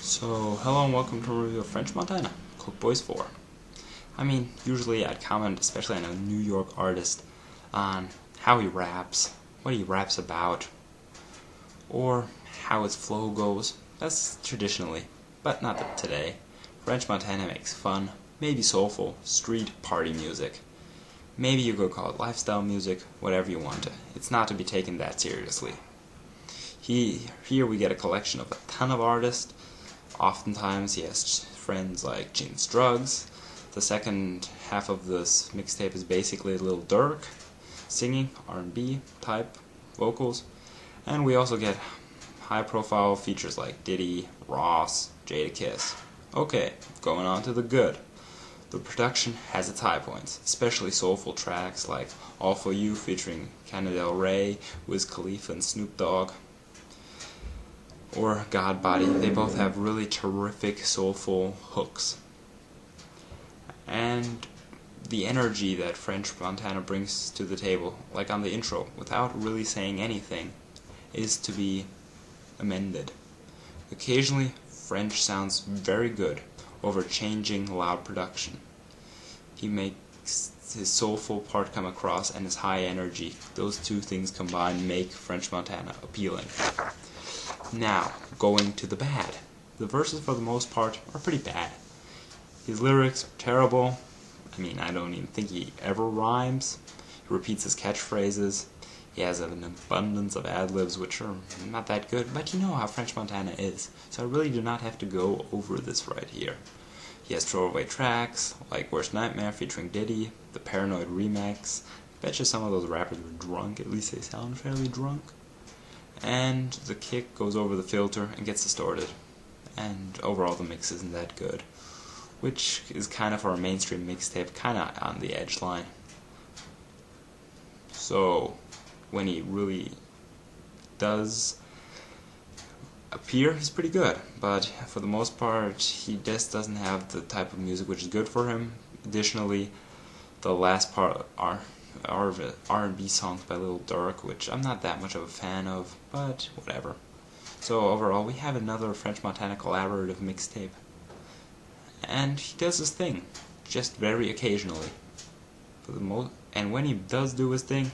So, hello and welcome to a review of French Montana, Coke Boys 4. I mean, usually I'd comment, especially on a New York artist, on how he raps, what he raps about, or how his flow goes. That's traditionally, but not today. French Montana makes fun, maybe soulful, street party music. Maybe you could call it lifestyle music, whatever you want to. It's not to be taken that seriously. Here we get a collection of a ton of artists. Oftentimes he has friends like Jeans Drugs. The second half of this mixtape is basically Lil Durk singing R&B type vocals, and we also get high profile features like Diddy, Ross, Jadakiss. Okay, going on to the good. The production has its high points, especially soulful tracks like All For You featuring Lana Del Rey, Wiz Khalifa and Snoop Dogg, or God Body. They both have really terrific soulful hooks. And the energy that French Montana brings to the table, like on the intro, without really saying anything, is to be amended. Occasionally, French sounds very good over changing loud production. He makes his soulful part come across and his high energy. Those two things combined make French Montana appealing. Now, going to the bad. The verses for the most part are pretty bad. His lyrics are terrible. I mean, I don't even think he ever rhymes. He repeats his catchphrases. He has an abundance of ad-libs which are not that good, but you know how French Montana is, so I really do not have to go over this right here. He has throwaway tracks, like Worst Nightmare featuring Diddy, the Paranoid remix. Bet you some of those rappers were drunk, at least they sound fairly drunk. And the kick goes over the filter and gets distorted. And overall the mix isn't that good, which is kind of for a mainstream mixtape, kind of on the edge line. So, when he really does appear, he's pretty good, but for the most part, he just doesn't have the type of music which is good for him. Additionally, the last part are R&B songs by Lil Durk, which I'm not that much of a fan of, but whatever. So overall, we have another French Montana collaborative mixtape, and he does his thing, just very occasionally. And when he does do his thing,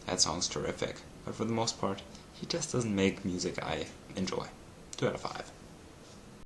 that song's terrific. But for the most part, he just doesn't make music I enjoy. 2 out of 5.